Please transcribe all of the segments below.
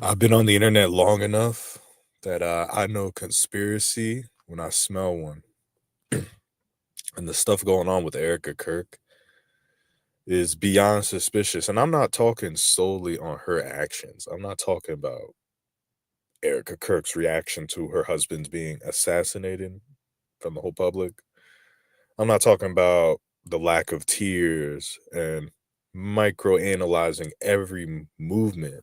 I've been on the internet long enough that I know conspiracy when I smell one. And the stuff going on with Erika Kirk is beyond suspicious. And I'm not talking solely on her actions. I'm not talking about Erika Kirk's reaction to her husband being assassinated from the whole public. I'm not talking about the lack of tears and micro analyzing every movement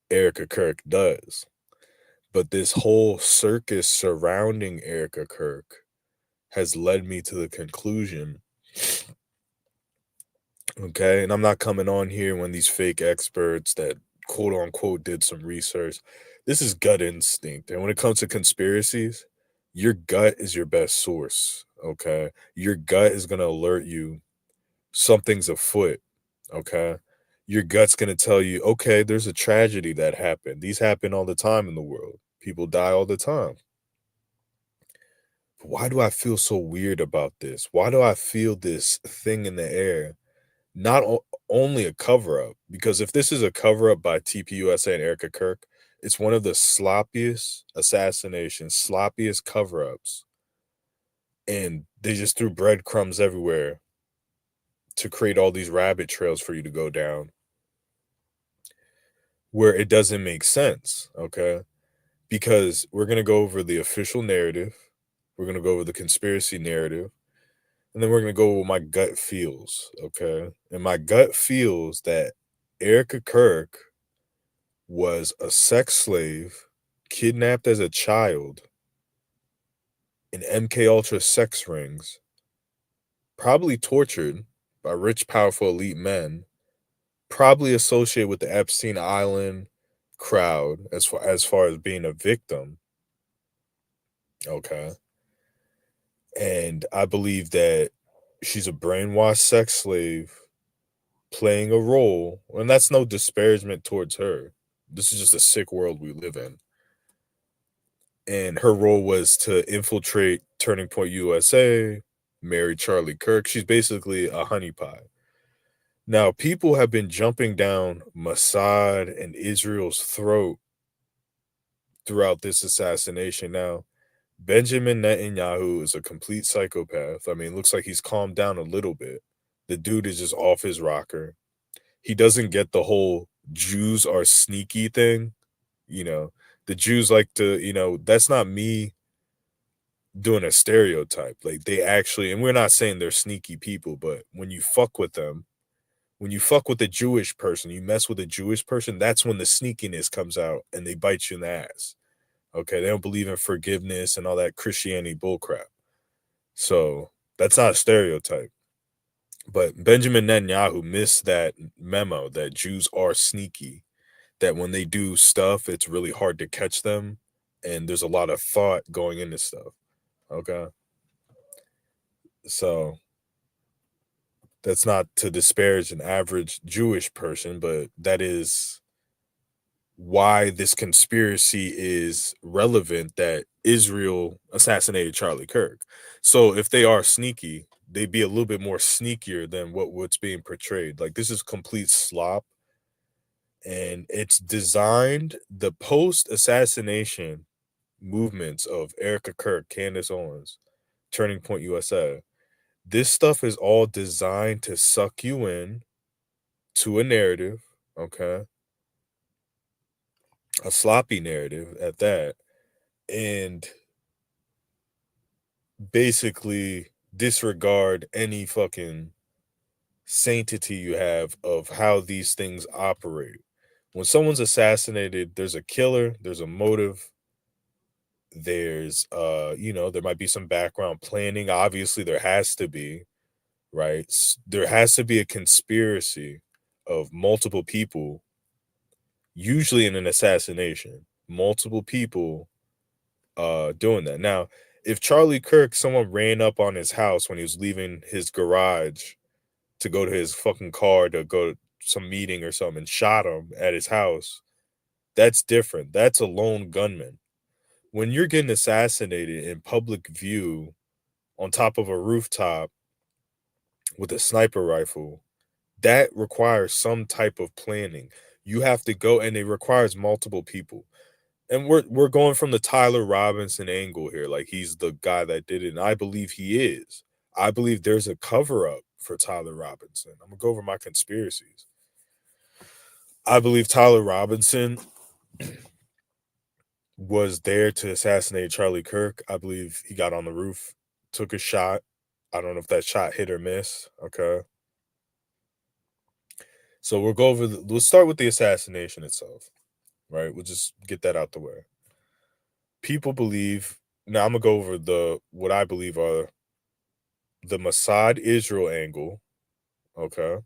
Erika Kirk does. But this whole circus surrounding Erika Kirk has led me to the conclusion, okay, and I'm not coming on here when these fake experts that quote unquote did some research. This is gut instinct. And when it comes to conspiracies, your gut is your best source, okay? Your gut is going to alert you something's afoot, okay? Your gut's going to tell you, okay, there's a tragedy that happened. These happen all the time in the world. People die all the time. Why do I feel so weird about this? Why do I feel this thing in the air? Not only a cover up, because if this is a cover up by TPUSA and Erika Kirk, it's one of the sloppiest assassinations, sloppiest cover ups. And they just threw breadcrumbs everywhere to create all these rabbit trails for you to go down where it doesn't make sense. Okay. Because we're going to go over the official narrative, we're going to go over the conspiracy narrative. And then we're gonna go with my gut feels, okay? And my gut feels that Erika Kirk was a sex slave, kidnapped as a child in MK Ultra sex rings, probably tortured by rich, powerful, elite men, probably associated with the Epstein Island crowd as far as being a victim, okay? And I believe that she's a brainwashed sex slave playing a role, and that's no disparagement towards her. This is just a sick world we live in. And her role was to infiltrate Turning Point USA, marry Charlie Kirk. She's basically a honeypot. Now, people have been jumping down Mossad and Israel's throat throughout this assassination. Now, Benjamin Netanyahu is a complete psychopath. I mean, it looks like he's calmed down a little bit. The dude is just off his rocker. He doesn't get the whole Jews are sneaky thing. You know, the Jews like to, that's not me doing a stereotype. Like they actually, and we're not saying they're sneaky people, but when you fuck with them, when you fuck with a Jewish person, you mess with a Jewish person, that's when the sneakiness comes out and they bite you in the ass. Okay. They don't believe in forgiveness and all that Christianity bullcrap. So that's not a stereotype. But Benjamin Netanyahu missed that memo that Jews are sneaky, that when they do stuff, it's really hard to catch them. And there's a lot of thought going into stuff. Okay. So that's not to disparage an average Jewish person, but that is why this conspiracy is relevant that Israel assassinated Charlie Kirk. So if they are sneaky, they'd be a little bit more sneakier than what's being portrayed. Like this is complete slop, and it's designed the post assassination movements of Erika Kirk, Candace Owens, Turning Point USA. This stuff is all designed to suck you in to a narrative, okay? A sloppy narrative at that, and basically disregard any fucking sanctity you have of how these things operate. When someone's assassinated, there's a killer, there's a motive, there's there might be some background planning. Obviously there has to be, right? There has to be a conspiracy of multiple people, usually in an assassination, multiple people doing that. Now, if Charlie Kirk, someone ran up on his house when he was leaving his garage to go to his fucking car to go to some meeting or something and shot him at his house, that's different. That's a lone gunman. When you're getting assassinated in public view on top of a rooftop with a sniper rifle, that requires some type of planning. You have to go, and it requires multiple people. And we're going from the Tyler Robinson angle here, like he's the guy that did it, and I believe he is. I believe there's a cover up for Tyler Robinson. I'm gonna go over my conspiracies. I believe Tyler Robinson was there to assassinate Charlie Kirk. I believe he got on the roof, took a shot. I don't know if that shot hit or miss. Okay. So we'll go over we'll start with the assassination itself, right? We'll just get that out the way. People believe, now I'm gonna go over what I believe are the Mossad Israel angle, okay?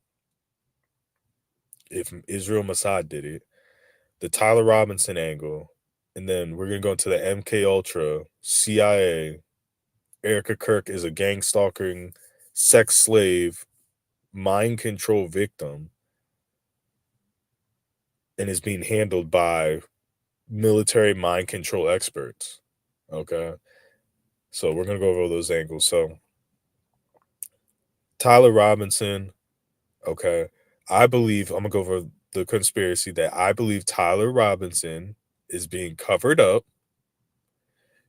If Israel Mossad did it, the Tyler Robinson angle, and then we're gonna go into the MK Ultra, CIA. Erika Kirk is a gang stalking, sex slave, mind control victim, and is being handled by military mind control experts. Okay. So we're gonna go over those angles. So Tyler Robinson, okay. I believe I'm gonna go over the conspiracy that I believe Tyler Robinson is being covered up,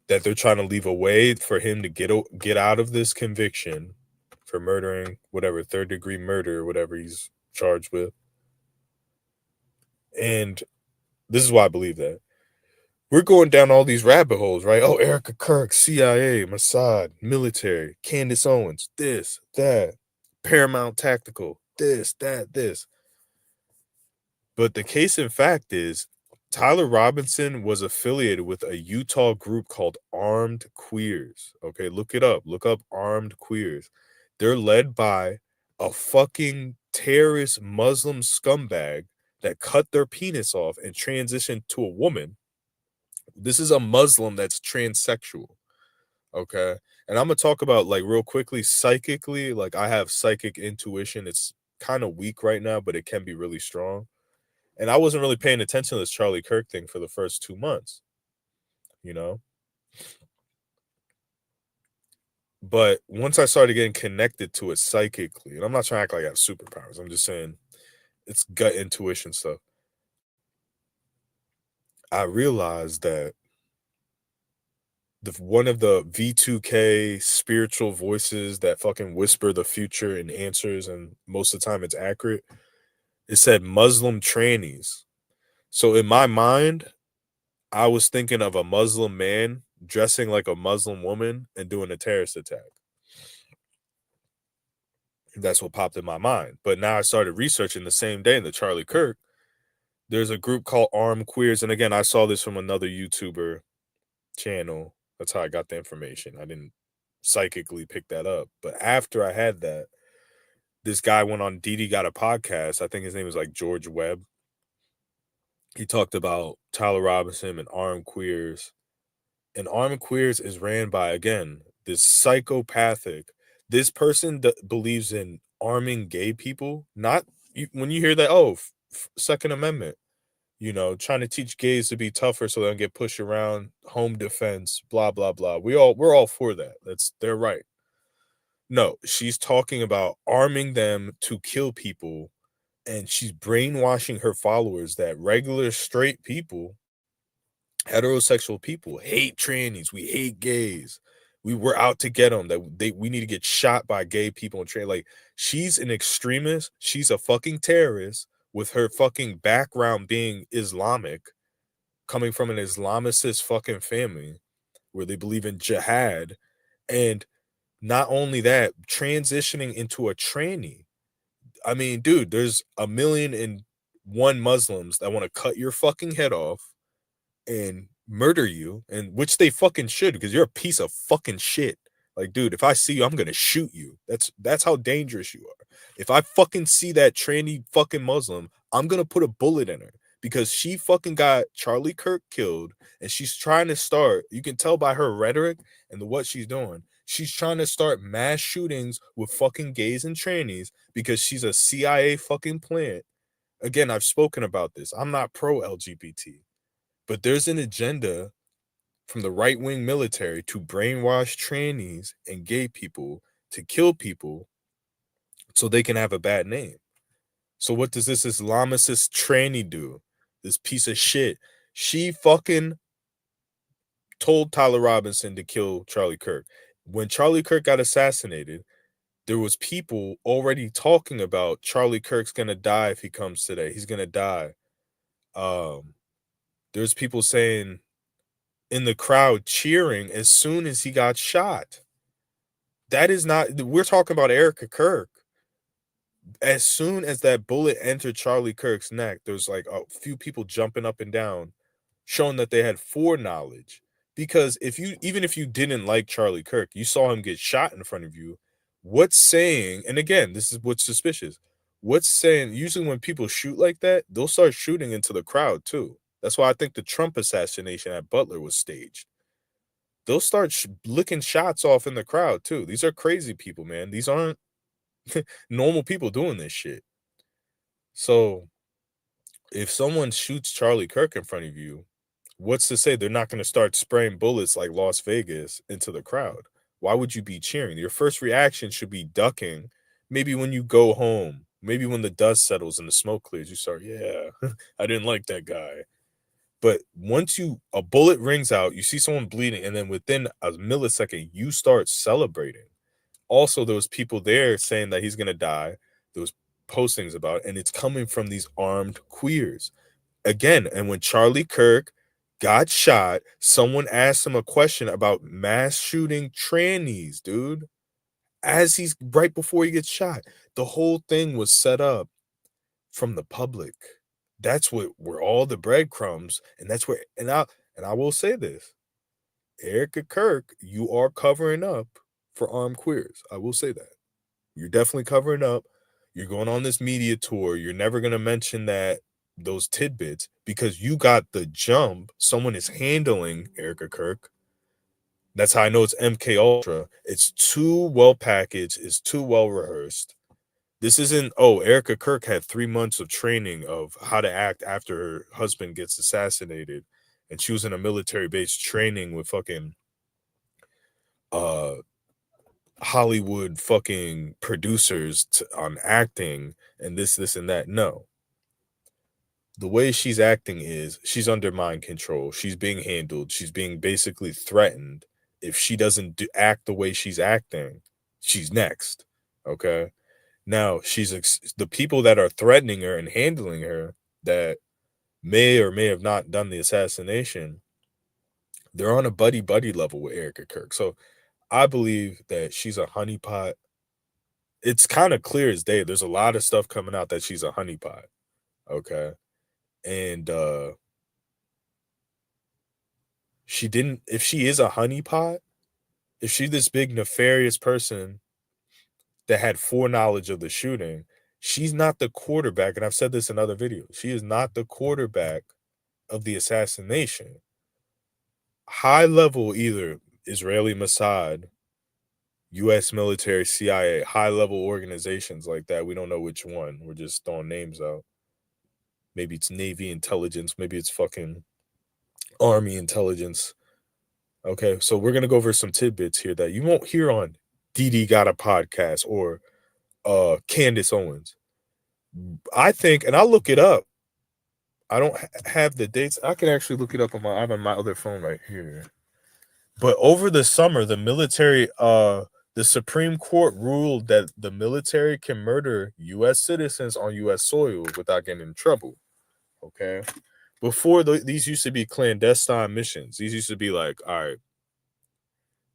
that they're trying to leave a way for him to get out of this conviction for murdering, whatever, third-degree murder or whatever he's charged with. And this is why I believe that. We're going down all these rabbit holes, right? Oh, Erika Kirk, CIA, Mossad, military, Candace Owens, this, that, Paramount Tactical, this, that, this. But the case in fact is Tyler Robinson was affiliated with a Utah group called Armed Queers. Okay, look it up. Look up Armed Queers. They're led by a fucking terrorist Muslim scumbag that cut their penis off and transitioned to a woman. This is a Muslim that's transsexual. Okay. And I'm gonna talk about, like, real quickly, psychically, like I have psychic intuition. It's kind of weak right now, but it can be really strong. And I wasn't really paying attention to this Charlie Kirk thing for the first 2 months, you know? But once I started getting connected to it psychically, and I'm not trying to act like I have superpowers, I'm just saying it's gut intuition stuff. I realized that one of the V2K spiritual voices that fucking whisper the future and answers, and most of the time it's accurate, it said Muslim trannies. So in my mind, I was thinking of a Muslim man dressing like a Muslim woman and doing a terrorist attack. That's what popped in my mind. But now I started researching the same day in the Charlie Kirk. There's a group called Armed Queers. And again, I saw this from another YouTuber channel. That's how I got the information. I didn't psychically pick that up. But after I had that, this guy went on Didi Got a Podcast. I think his name is like George Webb. He talked about Tyler Robinson and Armed Queers. And Armed Queers is ran by, again, this psychopathic. This person believes in arming gay people. Not when you hear that, oh, Second Amendment, trying to teach gays to be tougher so they don't get pushed around, home defense, blah blah blah. We're all for that. That's their right. No, she's talking about arming them to kill people, and she's brainwashing her followers that regular straight people, heterosexual people, hate trannies. We hate gays. We're out to get them. We need to get shot by gay people and trans. Like, she's an extremist. She's a fucking terrorist with her fucking background being Islamic, coming from an Islamicist fucking family where they believe in jihad, and not only that, transitioning into a tranny. I mean, dude, there's 1,000,001 Muslims that want to cut your fucking head off and murder you, and which they fucking should, because you're a piece of fucking shit. Like, dude, if I see you, I'm gonna shoot you. That's how dangerous you are. If I fucking see that tranny fucking Muslim, I'm gonna put a bullet in her because she fucking got Charlie Kirk killed, and she's trying to start. You can tell by her rhetoric and what she's doing. She's trying to start mass shootings with fucking gays and trannies because she's a CIA fucking plant. Again, I've spoken about this. I'm not pro LGBT. But there's an agenda from the right-wing military to brainwash trannies and gay people to kill people so they can have a bad name. So what does this Islamicist tranny do? This piece of shit. She fucking told Tyler Robinson to kill Charlie Kirk. When Charlie Kirk got assassinated, there was people already talking about Charlie Kirk's gonna die if he comes today. He's gonna die. Um, there's people saying in the crowd cheering as soon as he got shot. That is not. We're talking about Erika Kirk. As soon as that bullet entered Charlie Kirk's neck, there's like a few people jumping up and down, showing that they had foreknowledge. Because even if you didn't like Charlie Kirk, you saw him get shot in front of you. What's saying, and again, this is what's suspicious. What's saying, usually when people shoot like that, they'll start shooting into the crowd too. That's why I think the Trump assassination at Butler was staged. They'll start licking shots off in the crowd too. These are crazy people, man. These aren't normal people doing this shit. So if someone shoots Charlie Kirk in front of you, what's to say they're not going to start spraying bullets like Las Vegas into the crowd? Why would you be cheering? Your first reaction should be ducking. Maybe when you go home, maybe when the dust settles and the smoke clears, you start, yeah, I didn't like that guy. But once a bullet rings out, you see someone bleeding, and then within a millisecond, you start celebrating. Also, there was people there saying that he's going to die. There was postings about it, and it's coming from these armed queers. Again, and when Charlie Kirk got shot, someone asked him a question about mass shooting trannies, dude. As he's right before he gets shot. The whole thing was set up from the public. That's where all the breadcrumbs, and that's where, and I will say this. Erika Kirk, you are covering up for armed queers. I will say that. You're definitely covering up. You're going on this media tour. You're never going to mention those tidbits because you got the jump. Someone is handling Erika Kirk. That's how I know it's MK Ultra. It's too well packaged. It's too well rehearsed. This isn't, oh, Erika Kirk had 3 months of training of how to act after her husband gets assassinated. And she was in a military base training with fucking Hollywood fucking producers on acting and this and that. No. The way she's acting is she's under mind control. She's being handled. She's being basically threatened. If she doesn't act the way she's acting, she's next. Okay. Now the people that are threatening her and handling her that may or may have not done the assassination. They're on a buddy level with Erika Kirk. So I believe that she's a honeypot. It's kind of clear as day. There's a lot of stuff coming out that she's a honeypot. Okay. And if she is a honeypot, if she's this big nefarious person that had foreknowledge of the shooting, she's not the quarterback. And I've said this in other videos. She is not the quarterback of the assassination. High level, either Israeli Mossad, U.S. military, CIA, high level organizations like that. We don't know which one. We're just throwing names out. Maybe it's Navy intelligence. Maybe it's fucking Army intelligence. Okay, so we're gonna go over some tidbits here that you won't hear on DD Got a Podcast or Candace Owens. I think, and I'll look it up. I don't have the dates. I can actually look it up I have on my other phone right here. But over the summer, the Supreme Court ruled that the military can murder U.S. citizens on U.S. soil without getting in trouble. Okay. Before these used to be clandestine missions. These used to be like, all right,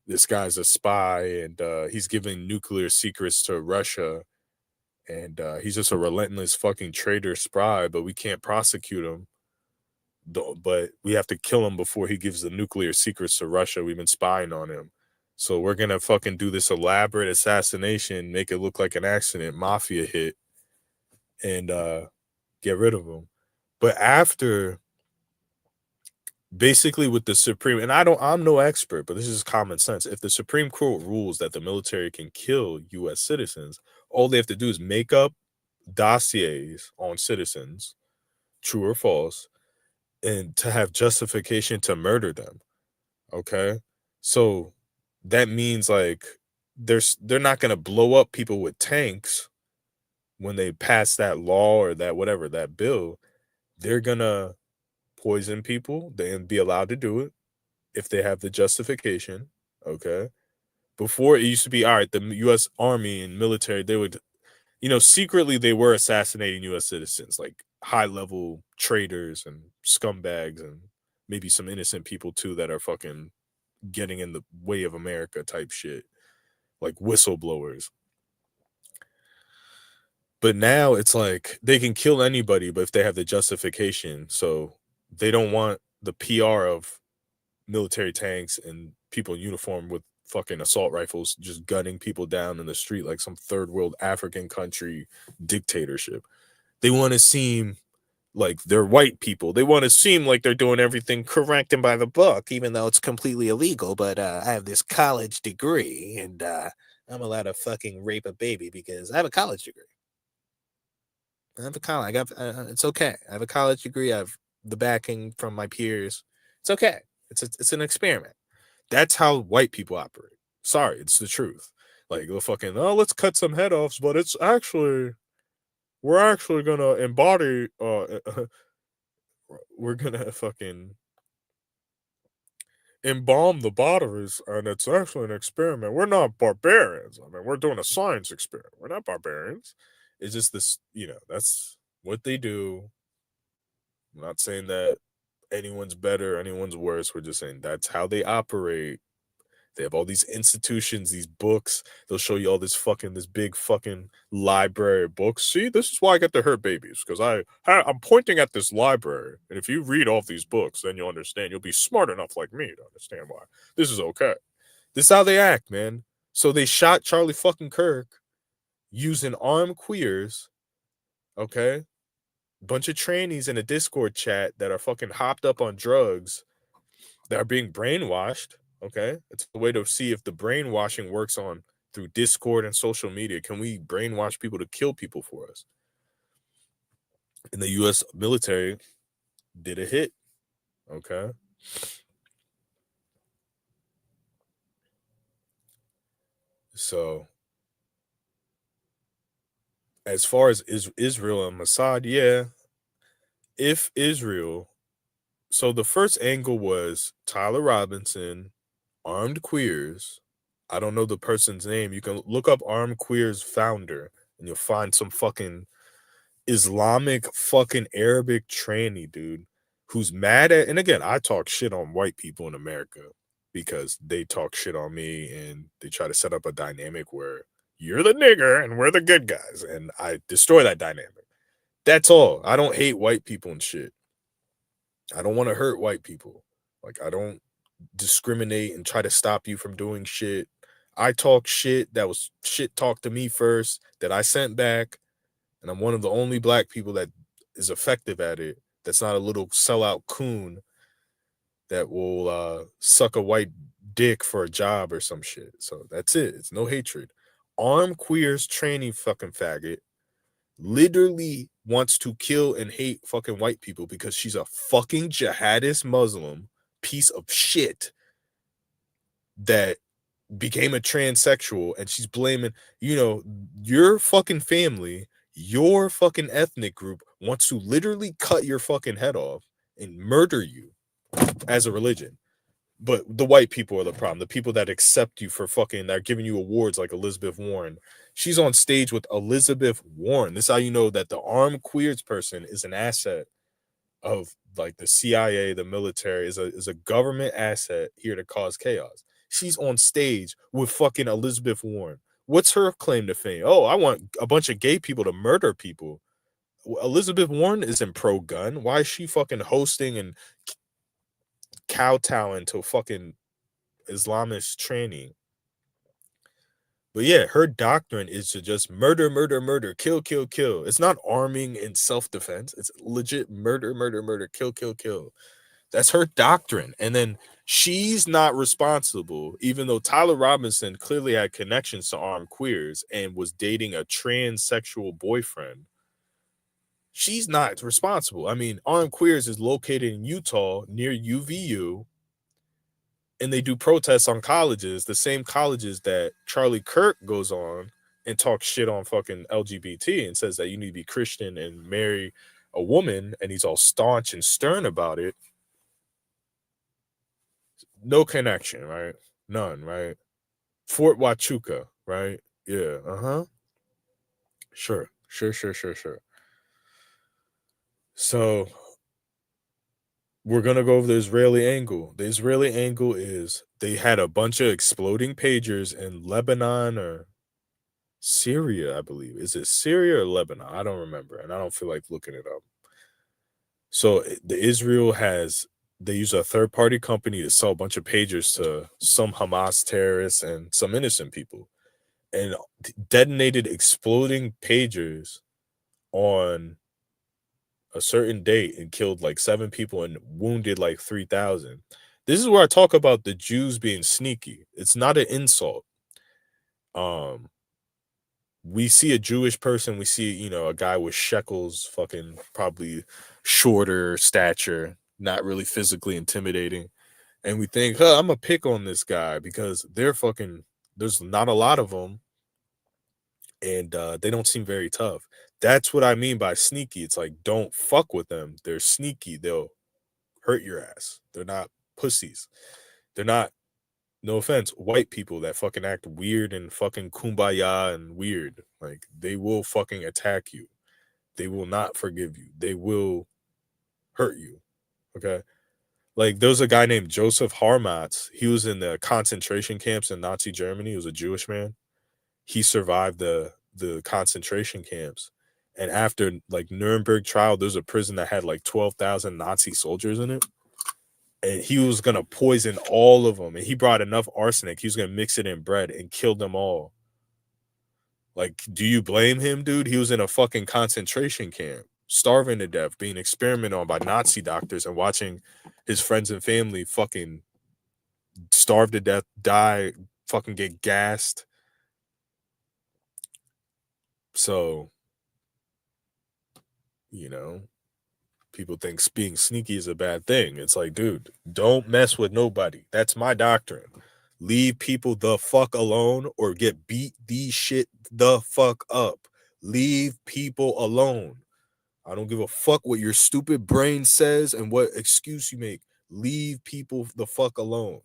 this guy's a spy and he's giving nuclear secrets to Russia. And he's just a relentless fucking traitor spy, but we can't prosecute him. But we have to kill him before he gives the nuclear secrets to Russia. We've been spying on him. So we're going to fucking do this elaborate assassination, make it look like an accident, mafia hit, and get rid of him. But after, basically with the Supreme, and I'm no expert, but this is common sense. If the Supreme Court rules that the military can kill U.S. citizens, all they have to do is make up dossiers on citizens, true or false, and to have justification to murder them. Okay. So that means like they're not going to blow up people with tanks. when they pass that law or that whatever, that bill, they're gonna poison people and be allowed to do it if they have the justification. Okay. Before it used to be all right, the US Army and military, they would, secretly they were assassinating US citizens, like high level traitors and scumbags and maybe some innocent people too that are fucking getting in the way of America type shit, like whistleblowers. But now it's like they can kill anybody, but if they have the justification, so they don't want the PR of military tanks and people in uniform with fucking assault rifles just gunning people down in the street like some third world African country dictatorship. They want to seem like they're white people. They want to seem like they're doing everything correct and by the book, even though it's completely illegal. But I have this college degree and I'm allowed to fucking rape a baby because I have a college degree. I have a college. I got. It's okay. I have a college degree. I have the backing from my peers. It's okay. It's an experiment. That's how white people operate. Sorry, it's the truth. Like the fucking let's cut some head offs, but it's actually we're actually gonna embody. We're gonna fucking embalm the bodies, and it's actually an experiment. We're not barbarians. I mean, we're doing a science experiment. We're not barbarians. It's just this. That's what they do. I'm not saying that anyone's better, anyone's worse. We're just saying that's how they operate. They have all these institutions, these books. They'll show you all this big fucking library of books. See, this is why I get to hurt babies because I'm pointing at this library, and if you read all of these books, then you'll understand. You'll be smart enough like me to understand why this is okay. This is how they act, man. So they shot Charlie fucking Kirk using armed queers. Okay, bunch of trannies in a Discord chat that are fucking hopped up on drugs that are being brainwashed. Okay, it's a way to see if the brainwashing works on through Discord and social media. Can we brainwash people to kill people for us? And the U.S. military did a hit. Okay, so as far as Israel and Mossad, yeah, if Israel, so the first angle was Tyler Robinson, armed queers. I don't know the person's name. You can look up armed queers founder and you'll find some fucking Islamic fucking Arabic tranny dude who's mad at, and again, I talk shit on white people in America because they talk shit on me and they try to set up a dynamic where you're the nigger and we're the good guys and I destroy that dynamic. That's all. I don't hate white people and shit. I don't want to hurt white people. Like I don't discriminate and try to stop you from doing shit. I talk shit that was shit talked to me first that I sent back, and I'm one of the only black people that is effective at it. That's not a little sellout coon that will suck a white dick for a job or some shit. So that's it. It's no hatred. Arm queers tranny fucking faggot literally wants to kill and hate fucking white people because she's a fucking jihadist Muslim piece of shit that became a transsexual, and she's blaming, your fucking family, your fucking ethnic group wants to literally cut your fucking head off and murder you as a religion. But the white people are the problem. The people that accept you for fucking, that are giving you awards like Elizabeth Warren. She's on stage with Elizabeth Warren. This is how you know that the armed queers person is an asset of like the CIA, the military, is a government asset here to cause chaos. She's on stage with fucking Elizabeth Warren. What's her claim to fame? Oh, I want a bunch of gay people to murder people. Elizabeth Warren isn't pro gun. Why is she fucking hosting and kowtowing to fucking Islamist training? But yeah, her doctrine is to just murder, murder, murder, kill, kill, kill. It's not arming in self-defense. It's legit murder, murder, murder, kill, kill, kill. That's her doctrine. And then she's not responsible, even though Tyler Robinson clearly had connections to armed queers and was dating a transsexual boyfriend. She's not responsible. I mean, armed queers is located in Utah near UVU, and they do protests on colleges, the same colleges that Charlie Kirk goes on and talks shit on fucking LGBT and says that you need to be Christian and marry a woman, and he's all staunch and stern about it. No connection, right? None, right? Fort Huachuca, right? Yeah, uh-huh. Sure. So we're gonna go over the Israeli angle. The Israeli angle is they had a bunch of exploding pagers in Lebanon or Syria, I believe. Is it Syria or Lebanon? I don't remember, and I don't feel like looking it up. So the Israel has they use a third party company to sell a bunch of pagers to some Hamas terrorists and some innocent people, and detonated exploding pagers on a certain date and killed like 7 people and wounded like 3,000. This is where I talk about the Jews being sneaky. It's not an insult. Um, we see a Jewish person, we see, a guy with shekels, fucking probably shorter stature, not really physically intimidating. And we think, I'm gonna pick on this guy because there's not a lot of them, and they don't seem very tough. That's what I mean by sneaky. It's like, don't fuck with them. They're sneaky. They'll hurt your ass. They're not pussies. They're not, no offense, white people that fucking act weird and fucking kumbaya and weird. Like, they will fucking attack you. They will not forgive you. They will hurt you. Okay. Like, there was a guy named Joseph Harmatz. He was in the concentration camps in Nazi Germany. He was a Jewish man. He survived the concentration camps. And after like Nuremberg trial, there's a prison that had like 12,000 Nazi soldiers in it. And he was gonna poison all of them. And he brought enough arsenic. He was gonna mix it in bread and kill them all. Like, do you blame him, dude? He was in a fucking concentration camp, starving to death, being experimented on by Nazi doctors, and watching his friends and family fucking starve to death, die, fucking get gassed. So, you know, people think being sneaky is a bad thing. It's like, dude, don't mess with nobody. That's my doctrine. Leave people the fuck alone or get beat the shit the fuck up. Leave people alone. I don't give a fuck what your stupid brain says and what excuse you make. Leave people the fuck alone.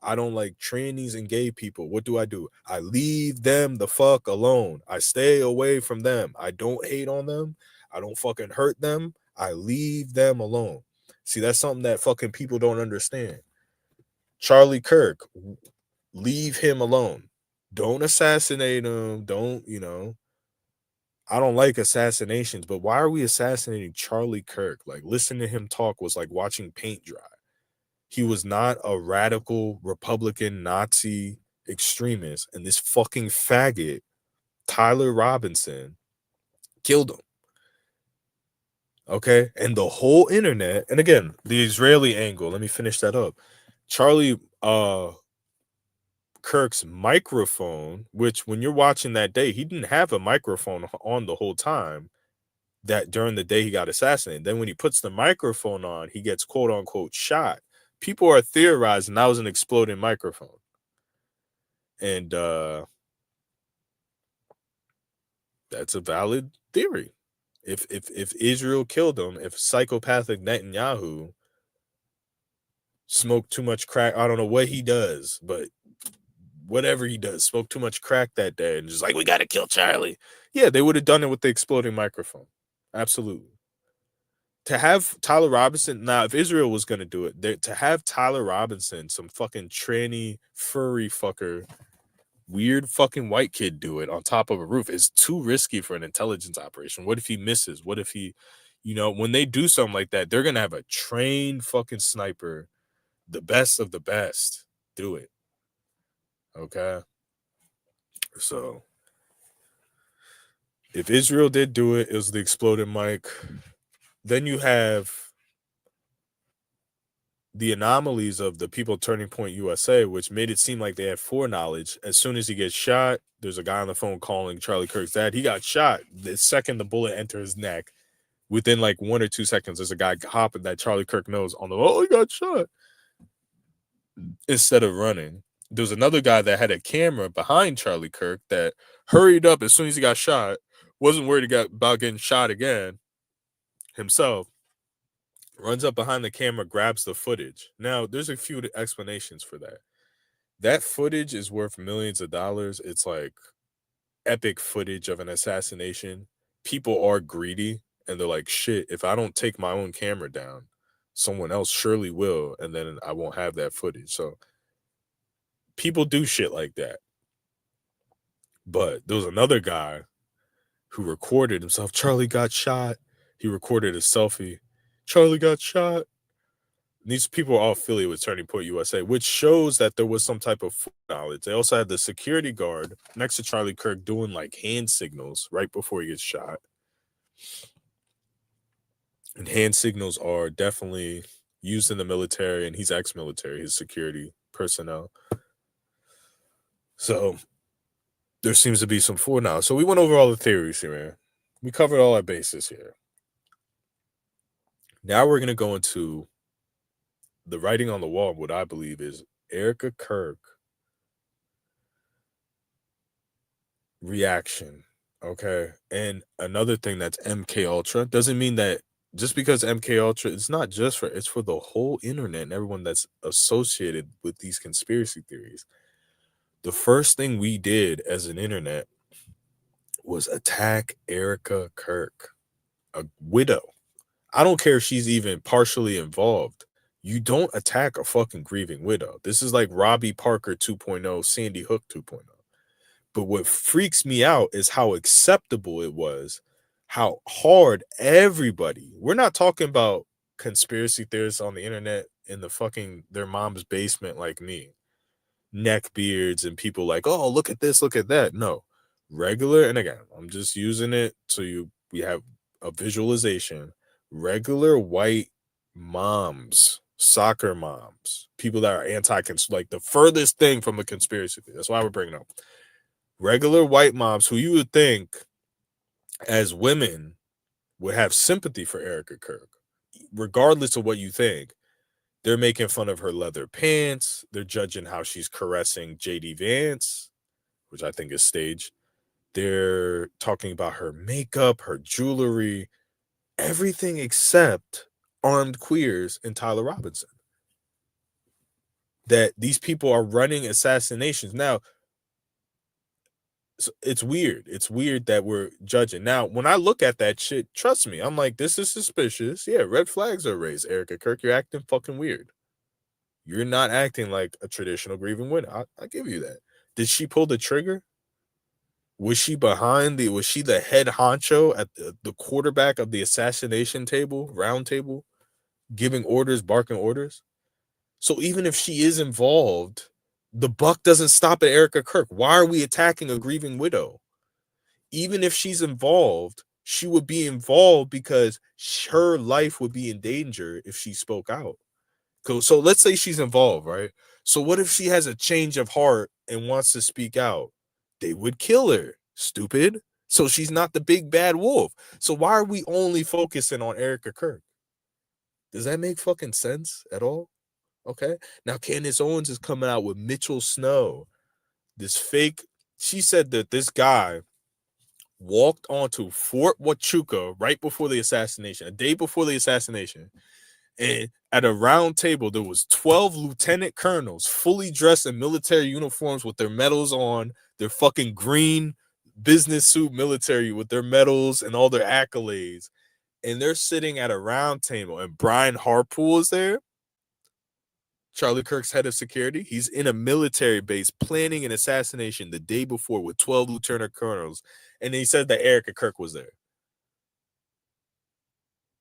I don't like trannies and gay people. What do? I leave them the fuck alone. I stay away from them. I don't hate on them. I don't fucking hurt them. I leave them alone. See, that's something that fucking people don't understand. Charlie Kirk, leave him alone. Don't assassinate him. Don't, I don't like assassinations, but why are we assassinating Charlie Kirk? Like, listening to him talk was like watching paint dry. He was not a radical Republican Nazi extremist, and this fucking faggot, Tyler Robinson, killed him. Okay? And the whole internet, and again, the Israeli angle, let me finish that up. Charlie Kirk's microphone, which when you're watching that day, he didn't have a microphone on the whole time. That during the day he got assassinated. Then when he puts the microphone on, he gets quote unquote shot. People are theorizing that was an exploding microphone. And that's a valid theory. If Israel killed him, if psychopathic Netanyahu smoked too much crack, I don't know what he does, but whatever he does, smoked too much crack that day and just like, we gotta kill Charlie. Yeah, they would have done it with the exploding microphone. Absolutely. To have Tyler Robinson, now if Israel was gonna do it, to have Tyler Robinson, some fucking tranny furry fucker, weird fucking white kid do it on top of a roof is too risky for an intelligence operation. What if he misses? What if he, when they do something like that, they're gonna have a trained fucking sniper, the best of the best, do it. Okay. So if Israel did do it, it was the exploded mic. Then you have the anomalies of the people Turning Point USA, which made it seem like they had foreknowledge. As soon as he gets shot, there's a guy on the phone calling Charlie Kirk's dad. He got shot. The second the bullet enters his neck, within like 1 or 2 seconds, there's a guy hopping that Charlie Kirk knows on the, he got shot. Instead of running. There was another guy that had a camera behind Charlie Kirk that hurried up as soon as he got shot, wasn't worried about getting shot again himself, runs up behind the camera, grabs the footage. Now, there's a few explanations for that. That footage is worth millions of dollars. It's like epic footage of an assassination. People are greedy and they're like, shit, if I don't take my own camera down, someone else surely will, and then I won't have that footage. So people do shit like that. But there was another guy who recorded himself. Charlie got shot. He recorded a selfie. Charlie got shot. These people are all affiliated with Turning Point USA, which shows that there was some type of knowledge. They also had the security guard next to Charlie Kirk doing like hand signals right before he gets shot. And hand signals are definitely used in the military, and he's ex-military, his security personnel. So there seems to be some foreknowledge. So we went over all the theories here, man. We covered all our bases here. Now we're going to go into the writing on the wall, what I believe is Erika Kirk reaction. Okay. And another thing that's MK Ultra doesn't mean that just because MK Ultra, it's not just for, it's for the whole internet and everyone that's associated with these conspiracy theories. The first thing we did as an internet was attack Erika Kirk, a widow. I don't care if she's even partially involved. You don't attack a fucking grieving widow. This is like Robbie Parker 2.0, Sandy Hook 2.0. But what freaks me out is how acceptable it was, how hard everybody, we're not talking about conspiracy theorists on the internet in the fucking their mom's basement like me, neck beards and people like, oh, look at this, look at that. No, regular, and again, I'm just using it so we have a visualization. Regular white moms, soccer moms, people that are like the furthest thing from a conspiracy theory. That's why we're bringing up regular white moms who you would think as women would have sympathy for Erika Kirk, regardless of what you think. They're making fun of her leather pants. They're judging how she's caressing JD Vance, which I think is staged. They're talking about her makeup, her jewelry, everything except armed queers and Tyler Robinson. That these people are running assassinations. Now, it's weird. It's weird that we're judging. Now, when I look at that shit, trust me, I'm like, this is suspicious. Yeah, red flags are raised. Erika Kirk, you're acting fucking weird. You're not acting like a traditional grieving widow. I give you that. Did she pull the trigger? Was she was she the head honcho at the quarterback of the assassination table, round table, giving orders, barking orders? So even if she is involved, the buck doesn't stop at Erika Kirk. Why are we attacking a grieving widow? Even if she's involved, she would be involved because her life would be in danger if she spoke out. So let's say she's involved, right? So what if she has a change of heart and wants to speak out? They would kill her, stupid. So she's not the big bad wolf. So why are we only focusing on Erika Kirk? Does that make fucking sense at all? Okay. Now Candace Owens is coming out with Mitchell Snow. This fake, she said that this guy walked onto Fort Huachuca right before the assassination, a day before the assassination. And at a round table, there was 12 lieutenant colonels fully dressed in military uniforms with their medals on, their fucking green business suit military with their medals and all their accolades. And they're sitting at a round table, and Brian Harpool is there, Charlie Kirk's head of security. He's in a military base planning an assassination the day before with 12 lieutenant colonels. And he said that Erika Kirk was there.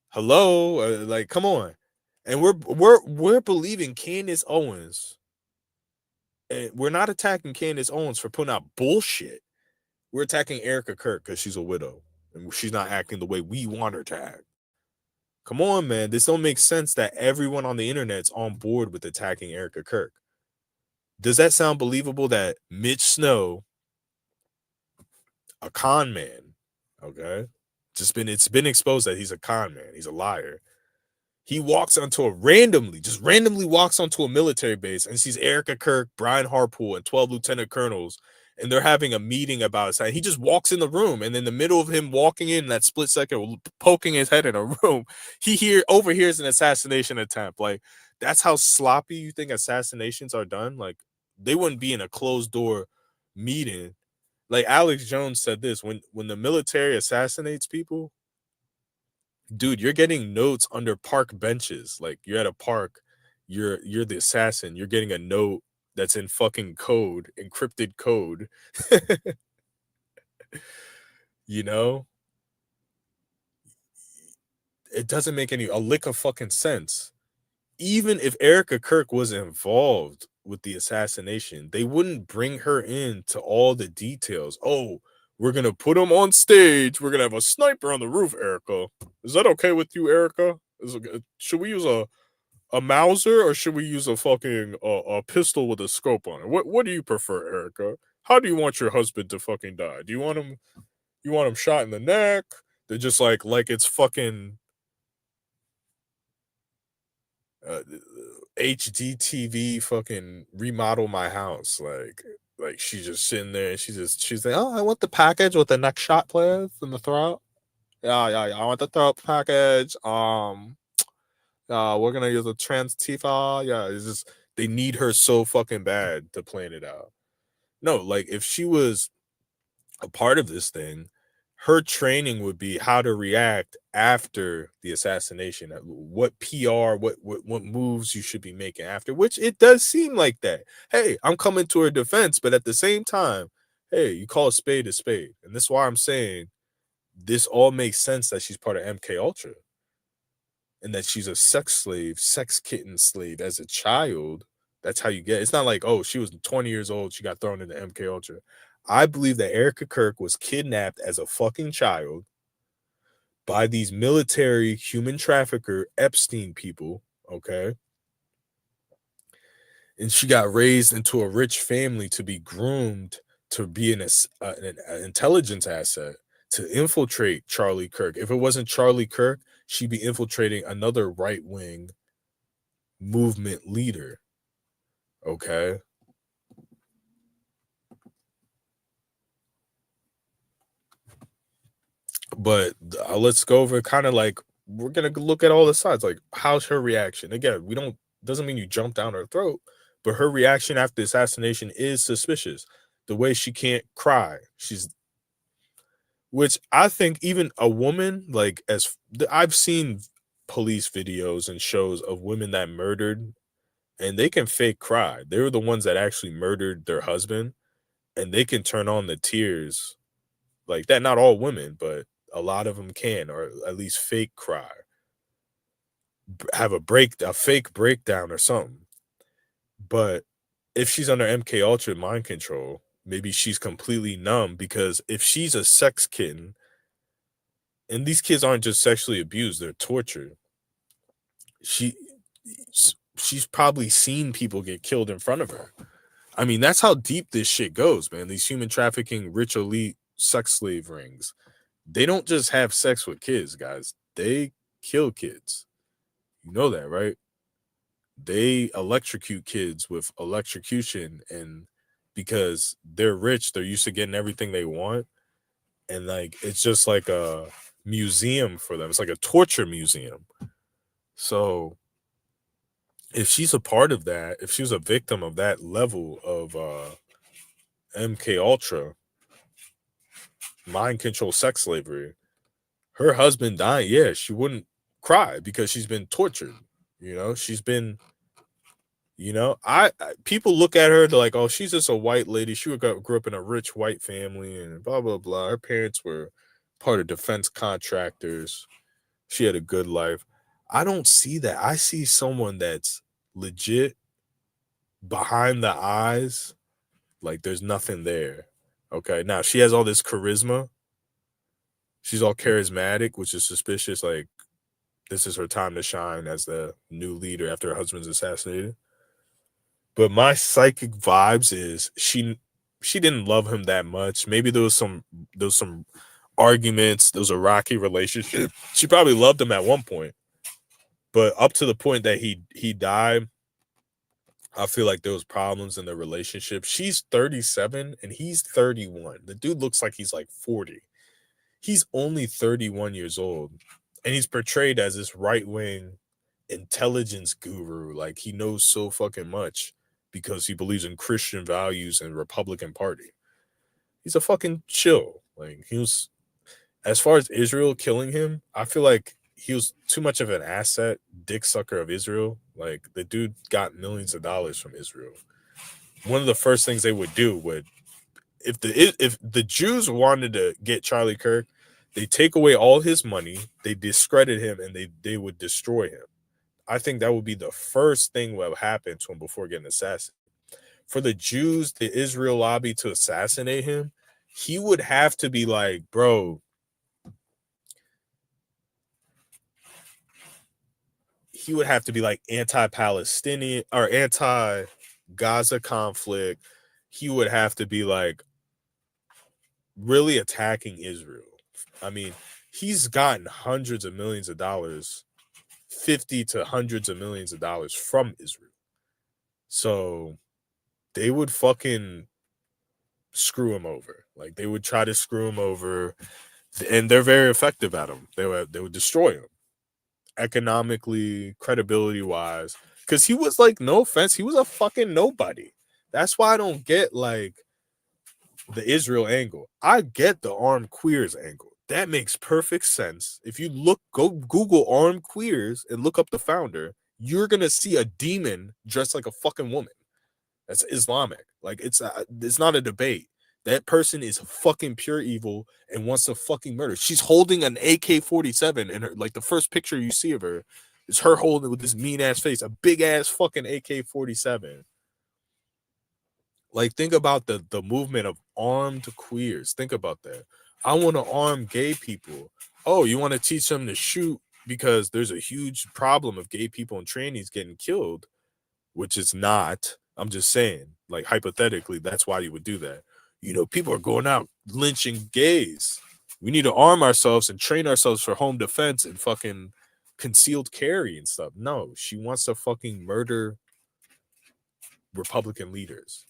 Hello? Like, come on. And we're believing Candace Owens. And we're not attacking Candace Owens for putting out bullshit. We're attacking Erika Kirk because she's a widow. And she's not acting the way we want her to act. Come on, man. This don't make sense that everyone on the internet's on board with attacking Erika Kirk. Does that sound believable that Mitch Snow, a con man, okay, it's been exposed that he's a con man, he's a liar. He walks onto just randomly walks onto a military base and sees Erika Kirk, Brian Harpool, and 12 lieutenant colonels, and they're having a meeting about it. He just walks in the room, and in the middle of him walking in that split second, poking his head in a room, he overhears an assassination attempt. Like, that's how sloppy you think assassinations are done. Like, they wouldn't be in a closed door meeting. Like Alex Jones said this, when the military assassinates people, dude, you're getting notes under park benches. Like, you're at a park, you're the assassin. You're getting a note that's in fucking code, encrypted code. You know, it doesn't make a lick of fucking sense. Even if Erika Kirk was involved with the assassination, they wouldn't bring her in to all the details. Oh, we're gonna put him on stage. We're gonna have a sniper on the roof, Erika. Is that okay with you, Erika? Should we use a Mauser, or should we use a fucking a pistol with a scope on it? What do you prefer, Erika? How do you want your husband to fucking die? Do you want him shot in the neck? They're just like it's fucking uh, HDTV fucking remodel my house. Like she's just sitting there and she's like, oh, I want the package with the neck shot, please, in the throat. Yeah. I want the throat package. We're gonna use a trans Tifa. Yeah, it's just they need her so fucking bad to plan it out. No, like if she was a part of this thing, her training would be how to react after the assassination. What PR, what moves you should be making after. Which it does seem like that. Hey, I'm coming to her defense, but at the same time, hey, you call a spade, and this is why I'm saying this all makes sense that she's part of MK Ultra and that she's a sex slave, sex kitten slave as a child. That's how you get. It's not like, oh, she was 20 years old, she got thrown into MK Ultra. I believe that Erika Kirk was kidnapped as a fucking child by these military human trafficker Epstein people, okay? And she got raised into a rich family to be groomed to be an intelligence asset to infiltrate Charlie Kirk. If it wasn't Charlie Kirk, she'd be infiltrating another right wing movement leader. Okay. But let's go over kind of like we're gonna look at all the sides. Like, how's her reaction? Again, we don't doesn't mean you jump down her throat, but her reaction after the assassination is suspicious. The way she can't cry, which I think even a woman like I've seen police videos and shows of women that murdered, and they can fake cry. They were the ones that actually murdered their husband, and they can turn on the tears like that. Not all women, but a lot of them can, or at least fake cry, have a fake breakdown or something. But if she's under MK Ultra mind control, maybe she's completely numb, because if she's a sex kitten, and these kids aren't just sexually abused, they're tortured. She she's probably seen people get killed in front of her. I mean, that's how deep this shit goes, man. These human trafficking, rich elite sex slave rings, they don't just have sex with kids, guys. They kill kids. You know that, right? They electrocute kids with electrocution, and because they're rich, they're used to getting everything they want. And like it's just like a museum for them. It's like a torture museum. So if she's a part of that, if she was a victim of that level of MK Ultra mind control sex slavery, her husband dying, yeah, she wouldn't cry because she's been tortured. She's been, people look at her, they're like, oh, she's just a white lady. She grew up in a rich white family and blah blah blah. Her parents were part of defense contractors. She had a good life. I don't see that. I see someone that's legit behind the eyes, like there's nothing there. Okay, now she has all this charisma. She's all charismatic, which is suspicious. Like, this is her time to shine as the new leader after her husband's assassinated. But my psychic vibes is she didn't love him that much. Maybe there was some arguments. There was a rocky relationship. She probably loved him at one point, But up to the point that he died, I feel like there was problems in the relationship. She's 37 and he's 31. The dude looks like he's like 40. He's only 31 years old, and he's portrayed as this right-wing intelligence guru. Like, he knows so fucking much because he believes in Christian values and Republican Party. He's a fucking chill. Like, he was, as far as Israel killing him, I feel like he was too much of an asset, dick sucker of Israel. Like, the dude got millions of dollars from Israel. One of the first things they would do would, if the Jews wanted to get Charlie Kirk, they take away all his money, they discredit him, and they would destroy him. I think that would be the first thing that would happen to him before getting assassinated. For the Jews, the Israel lobby to assassinate him, he would have to be like, bro, he would have to be like anti-Palestinian or anti-Gaza conflict. He would have to be like really attacking Israel. I mean, he's gotten hundreds of millions of dollars, 50 to hundreds of millions of dollars from Israel. So they would fucking screw him over. Like, they would try to screw him over, and they're very effective at him. They would destroy him economically, credibility wise, because he was like, no offense, he was a fucking nobody. That's why I don't get like the Israel angle. I get the armed queers angle. That makes perfect sense. If you go Google armed queers and look up the founder, you're gonna see a demon dressed like a fucking woman. That's Islamic. Like, it's not a debate. That person is fucking pure evil and wants to fucking murder. She's holding an AK-47, and her, like, the first picture you see of her is her holding it with this mean ass face, a big ass fucking AK-47. Like, think about the movement of armed queers. Think about that. I want to arm gay people. Oh, you want to teach them to shoot because there's a huge problem of gay people and trannies getting killed, which is not. I'm just saying, like, hypothetically, that's why you would do that. You know, people are going out lynching gays. We need to arm ourselves and train ourselves for home defense and fucking concealed carry and stuff. No, she wants to fucking murder Republican leaders.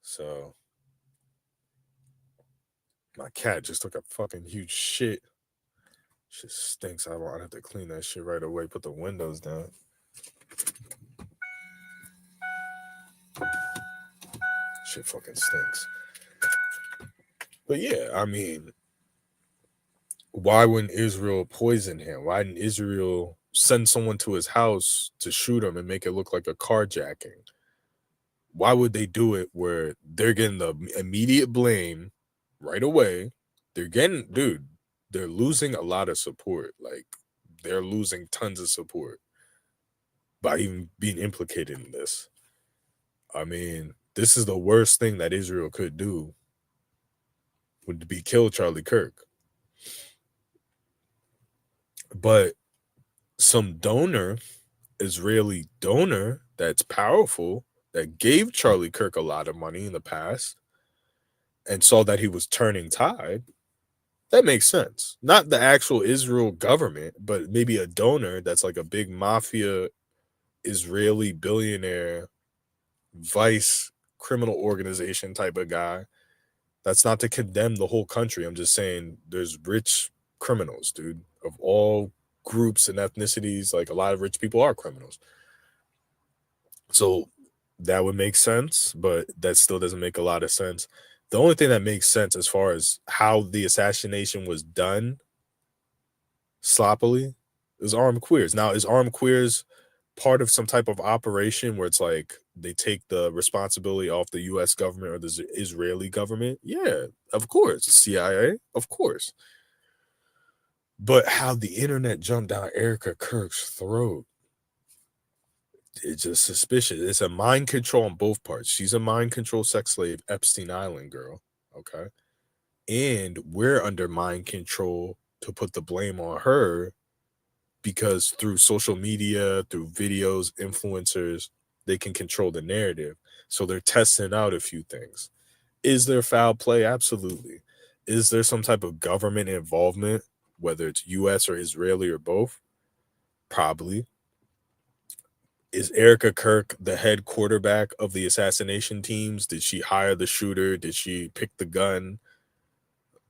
So my cat just took a fucking huge shit. Shit stinks. I have to clean that shit right away. Put the windows down. Shit fucking stinks. But yeah, I mean, why wouldn't Israel poison him? Why didn't Israel send someone to his house to shoot him and make it look like a carjacking? Why would they do it where they're getting the immediate blame right away? They're losing a lot of support. Like, they're losing tons of support by even being implicated in this. I mean, this is the worst thing that Israel could do, would be kill Charlie Kirk. But some Israeli donor that's powerful, that gave Charlie Kirk a lot of money in the past and saw that he was turning tide, that makes sense. Not the actual Israel government, but maybe a donor that's like a big mafia Israeli billionaire vice criminal organization type of guy. That's not to condemn the whole country. I'm just saying there's rich criminals, dude, of all groups and ethnicities. Like, a lot of rich people are criminals. So that would make sense, but that still doesn't make a lot of sense. The only thing that makes sense as far as how the assassination was done sloppily is armed queers. Now, is armed queers part of some type of operation where it's like they take the responsibility off the US government or the Israeli government? Yeah, of course. CIA, of course. But how the internet jumped down Erika Kirk's throat, it's just suspicious. It's a mind control on both parts. She's a mind control sex slave, Epstein Island girl. Okay. And we're under mind control to put the blame on her because through social media, through videos, influencers, they can control the narrative. So they're testing out a few things. Is there foul play? Absolutely. Is there some type of government involvement, whether it's US or Israeli or both? Probably. Is Erika Kirk the head quarterback of the assassination teams? Did she hire the shooter? Did she pick the gun?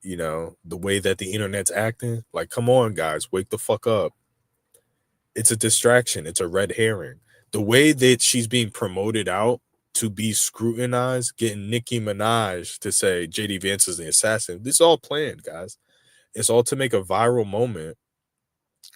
You know, the way that the internet's acting? Like, come on, guys, wake the fuck up. It's a distraction. It's a red herring. The way that she's being promoted out to be scrutinized, getting Nicki Minaj to say JD Vance is the assassin. This is all planned, guys. It's all to make a viral moment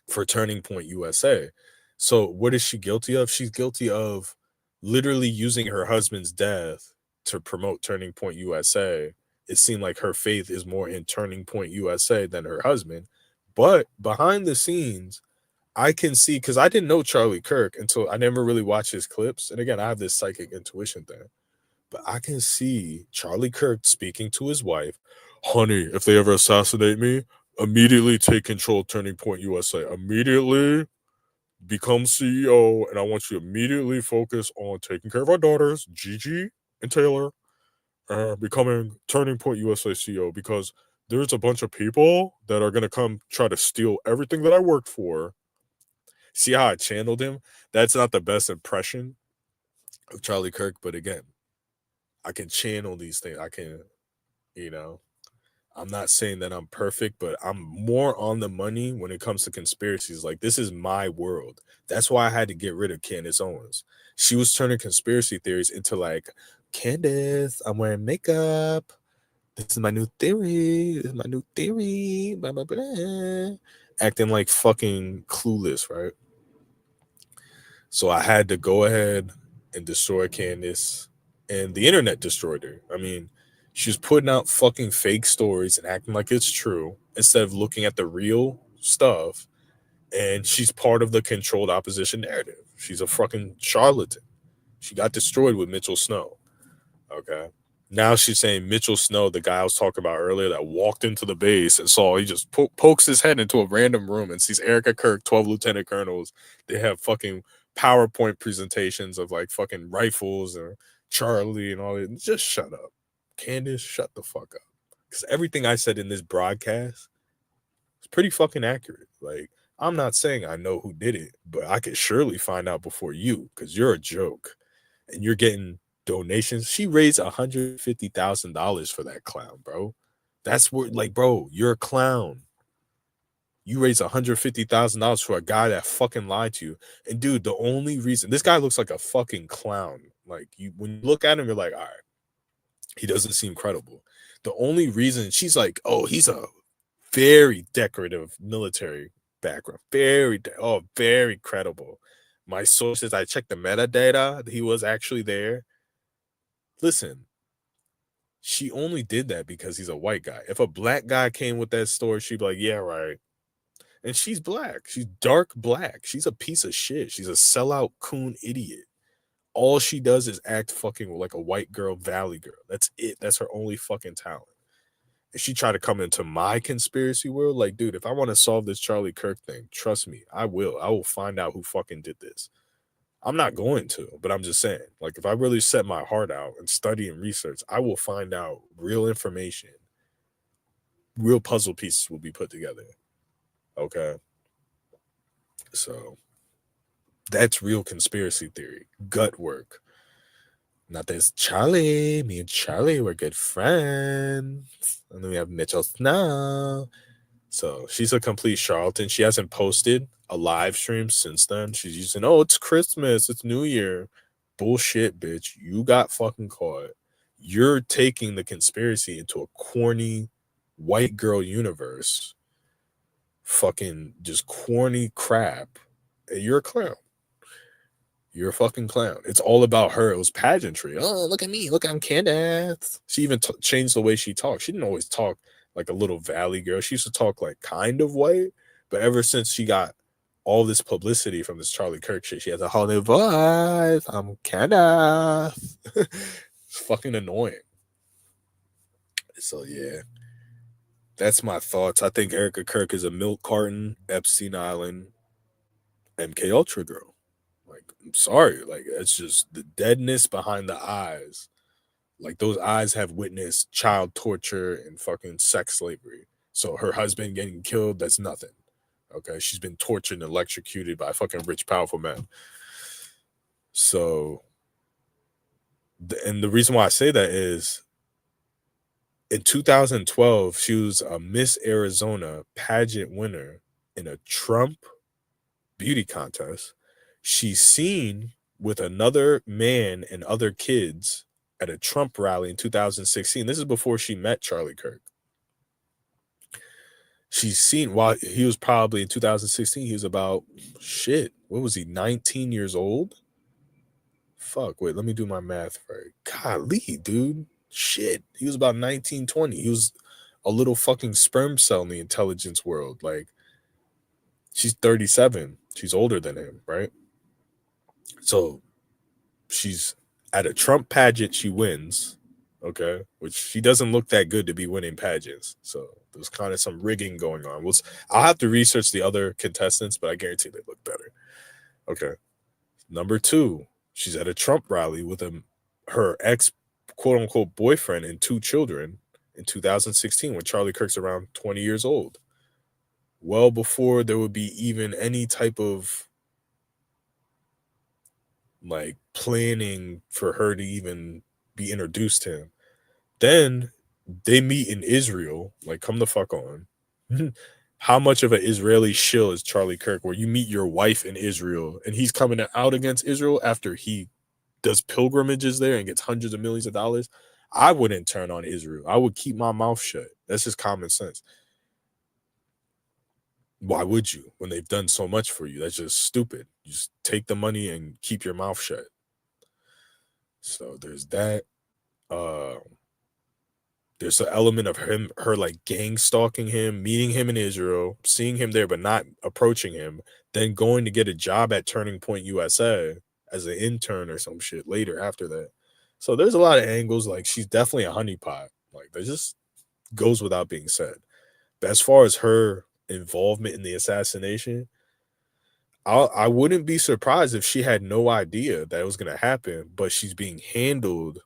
for Turning Point USA. So what is she guilty of? She's guilty of literally using her husband's death to promote Turning Point USA. It seemed like her faith is more in Turning Point USA than her husband. But behind the scenes, I can see, because I didn't know Charlie Kirk until I never really watched his clips. And again, I have this psychic intuition thing. But I can see Charlie Kirk speaking to his wife, honey, if they ever assassinate me, immediately take control of Turning Point USA. Immediately become CEO, and I want you to immediately focus on taking care of our daughters, Gigi and Taylor, becoming Turning Point USA CEO, because there's a bunch of people that are going to come try to steal everything that I worked for. See how I channeled him? That's not the best impression of Charlie Kirk, but again, I can channel these things. I can, you know, I'm not saying that I'm perfect, but I'm more on the money when it comes to conspiracies. Like, this is my world. That's why I had to get rid of Candace Owens. She was turning conspiracy theories into like, Candace, I'm wearing makeup. This is my new theory. This is my new theory. Blah, blah, blah. Acting like fucking clueless, right? So I had to go ahead and destroy Candace, and the internet destroyed her. I mean, she was putting out fucking fake stories and acting like it's true instead of looking at the real stuff. And she's part of the controlled opposition narrative. She's a fucking charlatan. She got destroyed with Mitchell Snow. Okay. Now she's saying Mitchell Snow, the guy I was talking about earlier that walked into the base and saw, he just pokes his head into a random room and sees Erika Kirk, 12 lieutenant colonels. They have fucking PowerPoint presentations of like fucking rifles and Charlie and all that. Just shut up. Candace, shut the fuck up. Because everything I said in this broadcast is pretty fucking accurate. Like, I'm not saying I know who did it, but I could surely find out before you, because you're a joke and you're getting donations. She raised $150,000 for that clown, bro. That's what, like, bro, you're a clown. You raised $150,000 for a guy that fucking lied to you. And dude, the only reason this guy looks like a fucking clown. Like, you, when you look at him, you're like, all right, he doesn't seem credible. The only reason she's like, oh, he's a very decorative military background, very credible. My sources, I checked the metadata. He was actually there. Listen, she only did that because he's a white guy. If a black guy came with that story, she'd be like, yeah, right. And she's black. She's dark black. She's a piece of shit. She's a sellout coon idiot. All she does is act fucking like a white girl, valley girl. That's it. That's her only fucking talent. If she tried to come into my conspiracy world, like, dude, if I want to solve this Charlie Kirk thing, trust me, I will. I will find out who fucking did this. I'm not going to, but I'm just saying, like, if I really set my heart out and study and research, I will find out real information. Real puzzle pieces will be put together. Okay. So that's real conspiracy theory, gut work. Not this Charlie. Me and Charlie were good friends. And then we have Mitchell Snow. So she's a complete charlatan. She hasn't posted a live stream since then. She's using, oh, it's Christmas, it's New Year. Bullshit, bitch. You got fucking caught. You're taking the conspiracy into a corny white girl universe. Fucking just corny crap. And you're a clown. You're a fucking clown. It's all about her. It was pageantry. Oh, look at me. Look, I'm Candace. She even changed the way she talked. She didn't always talk like a little valley girl. She used to talk like kind of white. But ever since she got all this publicity from this Charlie Kirk shit, she has a whole new voice. I'm Candace. It's fucking annoying. So, yeah. That's my thoughts. I think Erika Kirk is a milk carton, Epstein Island, MK Ultra girl. Like, I'm sorry. Like, it's just the deadness behind the eyes Like those eyes have witnessed child torture and fucking sex slavery. So her husband getting killed, that's nothing. Okay, she's been tortured and electrocuted by fucking rich, powerful men. So, and the reason why I say that is in 2012, she was a Miss Arizona pageant winner in a Trump beauty contest. She's seen with another man and other kids at a Trump rally in 2016. This is before she met Charlie Kirk. She's seen while he was probably in 2016, he was about shit. What was he, 19 years old? Fuck, wait, let me do my math right. Golly, dude. Shit. He was about 19, 20. He was a little fucking sperm cell in the intelligence world. Like, she's 37. She's older than him, right? So she's at a Trump pageant, she wins. Okay. Which she doesn't look that good to be winning pageants. So there's kind of some rigging going on. I'll have to research the other contestants, but I guarantee they look better. Okay. Number two, she's at a Trump rally with her ex quote unquote boyfriend and two children in 2016 when Charlie Kirk's around 20 years old. Well before there would be even any type of like planning for her to even be introduced to him. Then they meet in Israel. Like, come the fuck on. How much of an Israeli shill is Charlie Kirk where you meet your wife in Israel and he's coming out against Israel after he does pilgrimages there and gets hundreds of millions of dollars? I wouldn't turn on Israel. I would keep my mouth shut. That's just common sense. Why would you when they've done so much for you? That's just stupid. You just take the money and keep your mouth shut. So there's that. Uh, there's an element of her like gang stalking him, meeting him in Israel, seeing him there but not approaching him, then going to get a job at Turning Point USA as an intern or some shit later after that. So there's a lot of angles. Like she's definitely a honeypot. Like that just goes without being said. But as far as her involvement in the assassination, I wouldn't be surprised if she had no idea that it was going to happen, but she's being handled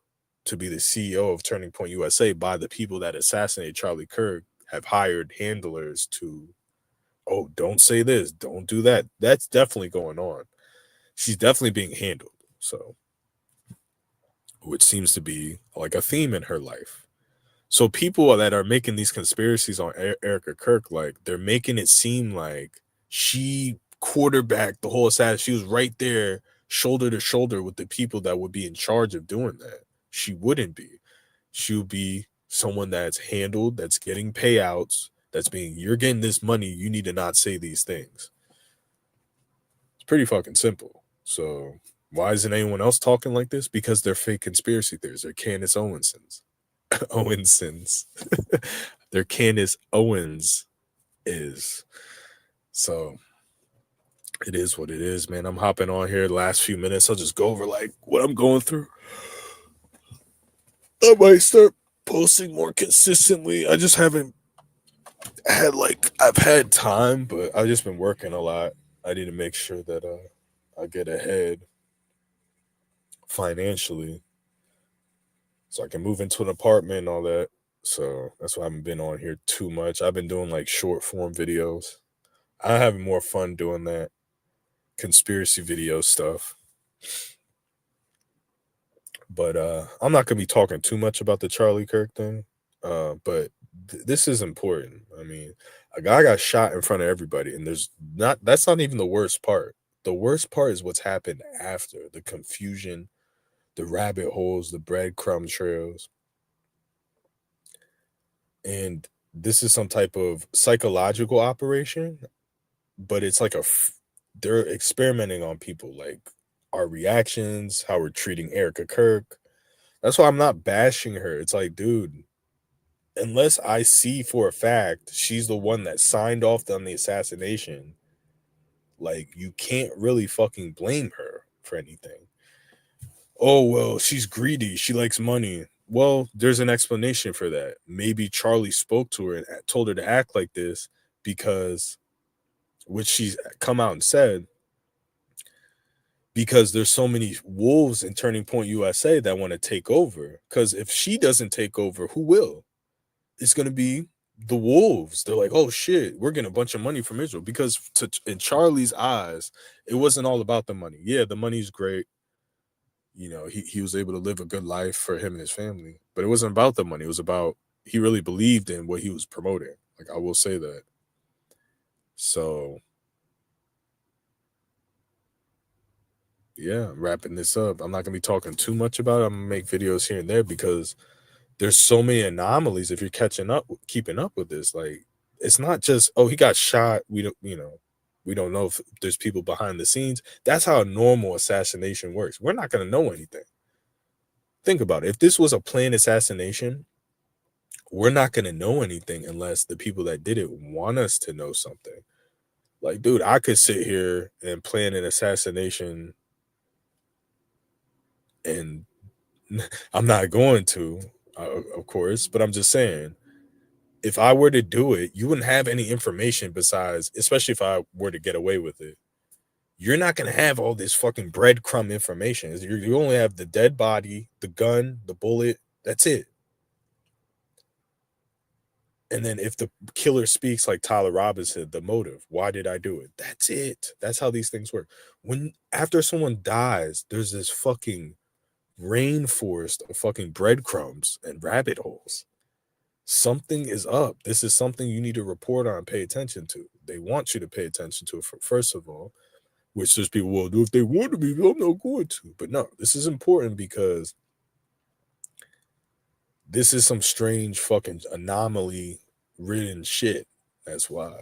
to be the CEO of Turning Point USA by the people that assassinated Charlie Kirk, have hired handlers to, oh, don't say this, don't do that. That's definitely going on. She's definitely being handled. So, which seems to be like a theme in her life. So people that are making these conspiracies on Erika Kirk, like they're making it seem like she quarterbacked the whole assassin. She was right there, shoulder to shoulder with the people that would be in charge of doing that. She wouldn't be. She would be someone that's handled, that's getting payouts, that's being, you're getting this money, you need to not say these things. It's pretty fucking simple. So why isn't anyone else talking like this? Because they're fake conspiracy theories. They're Candace Owensons. Owensons. They're Candace Owens is. So it is what it is, man. I'm hopping on here the last few minutes. I'll just go over like what I'm going through. I might start posting more consistently. I just haven't had I've had time, but I've just been working a lot. I need to make sure that I get ahead financially so I can move into an apartment and all that. So that's why I haven't been on here too much. I've been doing like short form videos. I'm having more fun doing that conspiracy video stuff. But I'm not gonna be talking too much about the Charlie Kirk thing. But this is important. I mean, a guy got shot in front of everybody, and that's not even the worst part. The worst part is what's happened after, the confusion, the rabbit holes, the breadcrumb trails. And this is some type of psychological operation, but it's like they're experimenting on people, like our reactions, how we're treating Erika Kirk. That's why I'm not bashing her. It's like, dude, unless I see for a fact she's the one that signed off on the assassination, like you can't really fucking blame her for anything. Oh, well, she's greedy. She likes money. Well, there's an explanation for that. Maybe Charlie spoke to her and told her to act like this because, which she's come out and said, because there's so many wolves in Turning Point USA that want to take over. Because if she doesn't take over, who will? It's going to be the wolves. They're like, oh shit, we're getting a bunch of money from Israel. Because in Charlie's eyes, it wasn't all about the money. Yeah, the money's great. You know, he was able to live a good life for him and his family, but it wasn't about the money. It was about, he really believed in what he was promoting. Like, I will say that. So yeah, wrapping this up. I'm not gonna be talking too much about it. I'm gonna make videos here and there because there's so many anomalies. If you're catching up, keeping up with this, like, it's not just, oh, he got shot. We don't, we don't know if there's people behind the scenes. That's how a normal assassination works. We're not gonna know anything. Think about it. If this was a planned assassination, we're not gonna know anything unless the people that did it want us to know something. Like, dude, I could sit here and plan an assassination and I'm not going to, of course, but I'm just saying, if I were to do it, you wouldn't have any information besides, especially if I were to get away with it. You're not going to have all this fucking breadcrumb information. You only have the dead body, the gun, the bullet. That's it. And then if the killer speaks like Tyler Robinson, the motive, why did I do it? That's it. That's how these things work. When after someone dies, there's this fucking rainforest of fucking breadcrumbs and rabbit holes. Something is up. This is something you need to report on, pay attention to. They want you to pay attention to it, first of all, which there's people will do if they want to be, I'm not going to. But no, this is important because this is some strange fucking anomaly ridden shit. That's why.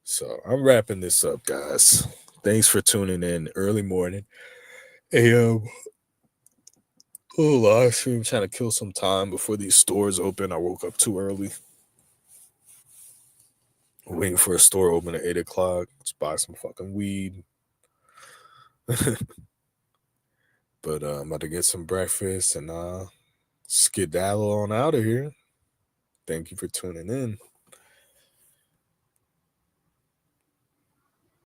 So I'm wrapping this up, guys. Thanks for tuning in early morning. AM. Oh, live stream, trying to kill some time before these stores open. I woke up too early. Waiting for a store open at 8 o'clock. Let's buy some fucking weed. But I'm about to get some breakfast and skedaddle on out of here. Thank you for tuning in.